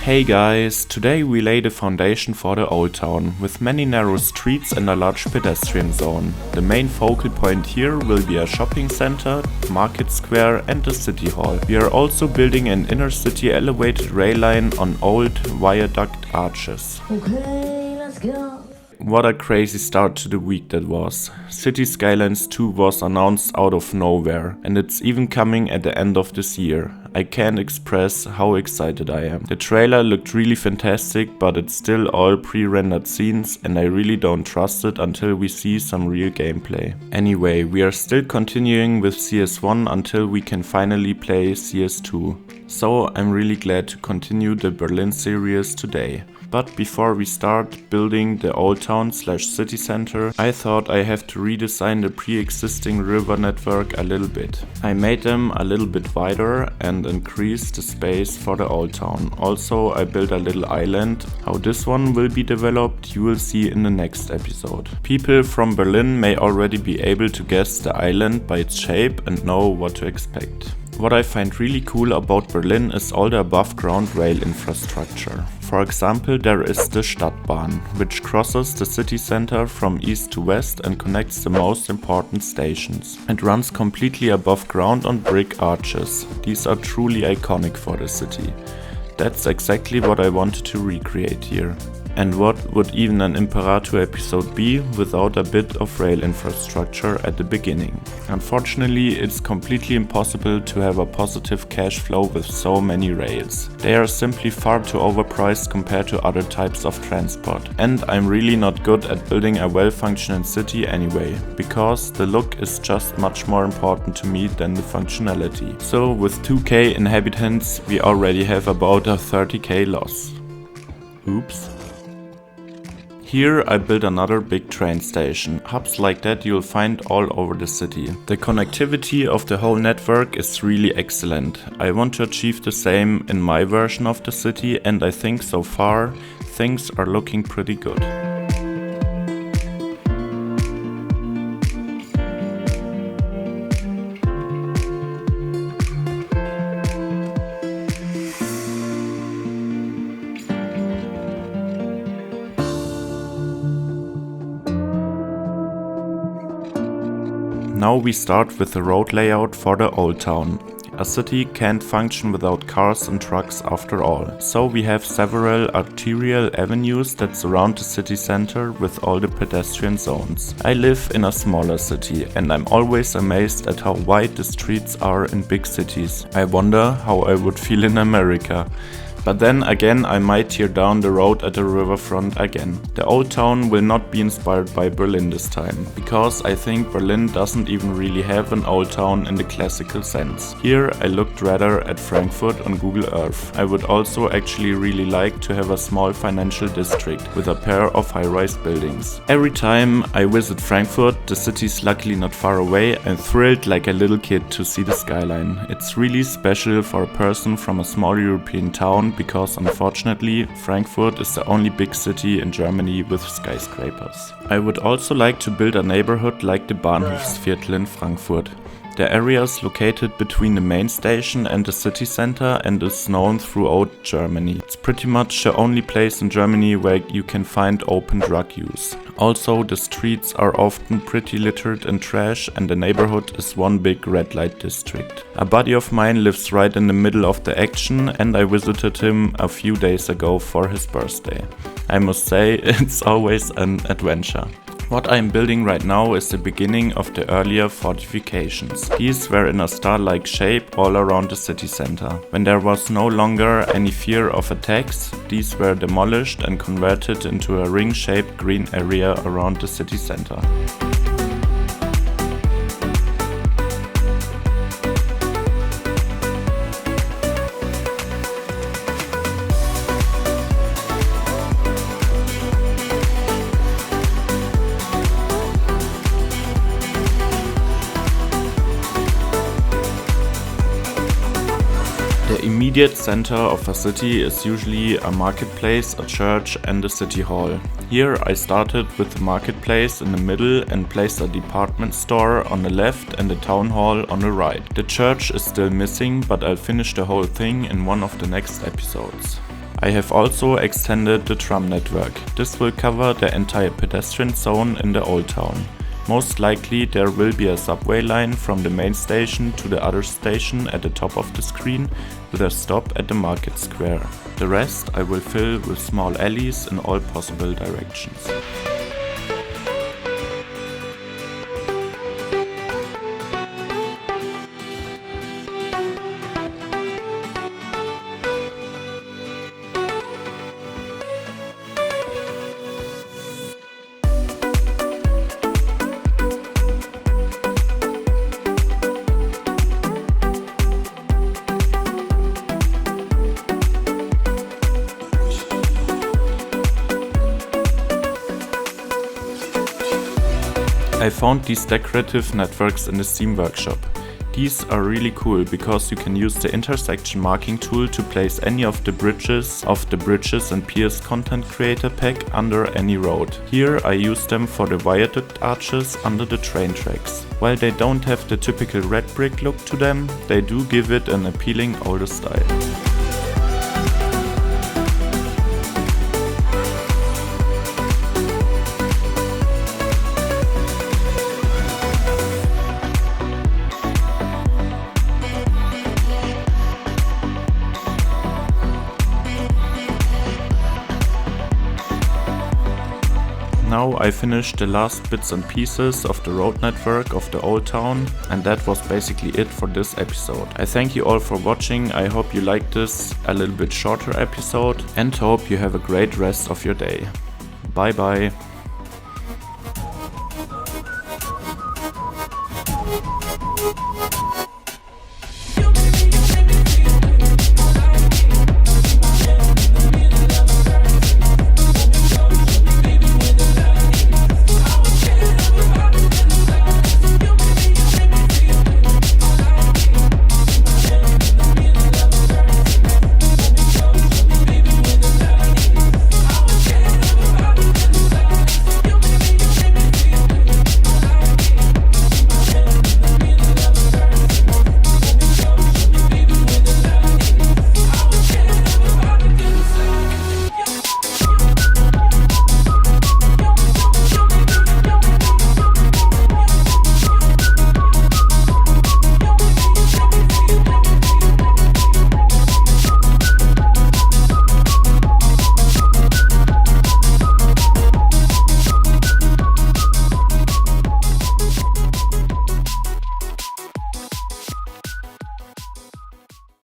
Hey guys, today we lay the foundation for the Old Town, with many narrow streets and a large pedestrian zone. The main focal point here will be a shopping center, market square and a city hall. We are also building an inner city elevated rail line on old viaduct arches. Okay, let's go. What a crazy start to the week that was. City Skylines 2 was announced out of nowhere, and it's even coming at the end of this year. I can't express how excited I am. The trailer looked really fantastic, but it's still all pre-rendered scenes and I really don't trust it until we see some real gameplay. Anyway, we are still continuing with CS1 until we can finally play CS2. So I'm really glad to continue the Berlin series today. But before we start building the Old Town / city center, I thought I have to redesign the pre-existing river network a little bit. I made them a little bit wider and increased the space for the Old Town. Also, I built a little island. How this one will be developed, you will see in the next episode. People from Berlin may already be able to guess the island by its shape and know what to expect. What I find really cool about Berlin is all the above ground rail infrastructure. For example, there is the Stadtbahn, which crosses the city center from east to west and connects the most important stations. It runs completely above ground on brick arches. These are truly iconic for the city. That's exactly what I wanted to recreate here. And what would even an Imperator episode be without a bit of rail infrastructure at the beginning? Unfortunately, it's completely impossible to have a positive cash flow with so many rails. They are simply far too overpriced compared to other types of transport. And I'm really not good at building a well-functioning city anyway, because the look is just much more important to me than the functionality. So with 2k inhabitants, we already have about a 30k loss. Oops. Here I built another big train station. Hubs like that you'll find all over the city. The connectivity of the whole network is really excellent. I want to achieve the same in my version of the city, and I think so far things are looking pretty good. Now we start with the road layout for the Old Town. A city can't function without cars and trucks after all. So we have several arterial avenues that surround the city center with all the pedestrian zones. I live in a smaller city and I'm always amazed at how wide the streets are in big cities. I wonder how I would feel in America. But then again, I might tear down the road at the riverfront again. The Old Town will not be inspired by Berlin this time, because I think Berlin doesn't even really have an Old Town in the classical sense. Here I looked rather at Frankfurt on Google Earth. I would also actually really like to have a small financial district with a pair of high-rise buildings. Every time I visit Frankfurt, the city's luckily not far away, I'm thrilled like a little kid to see the skyline. It's really special for a person from a small European town, because unfortunately Frankfurt is the only big city in Germany with skyscrapers. I would also like to build a neighborhood like the Bahnhofsviertel in Frankfurt. The area is located between the main station and the city center and is known throughout Germany. It's pretty much the only place in Germany where you can find open drug use. Also, the streets are often pretty littered in trash and the neighborhood is one big red light district. A buddy of mine lives right in the middle of the action and I visited him a few days ago for his birthday. I must say, it's always an adventure. What I am building right now is the beginning of the earlier fortifications. These were in a star-like shape all around the city center. When there was no longer any fear of attacks, these were demolished and converted into a ring-shaped green area around the city center. The immediate center of a city is usually a marketplace, a church and a city hall. Here I started with the marketplace in the middle and placed a department store on the left and a town hall on the right. The church is still missing, but I'll finish the whole thing in one of the next episodes. I have also extended the tram network. This will cover the entire pedestrian zone in the Old Town. Most likely there will be a subway line from the main station to the other station at the top of the screen with a stop at the market square. The rest I will fill with small alleys in all possible directions. I found these decorative networks in the Steam workshop. These are really cool because you can use the intersection marking tool to place any of the bridges and piers content creator pack under any road. Here I use them for the viaduct arches under the train tracks. While they don't have the typical red brick look to them, they do give it an appealing older style. Now I finished the last bits and pieces of the road network of the Old Town, and that was basically it for this episode. I thank you all for watching. I hope you liked this a little bit shorter episode and hope you have a great rest of your day. Bye bye.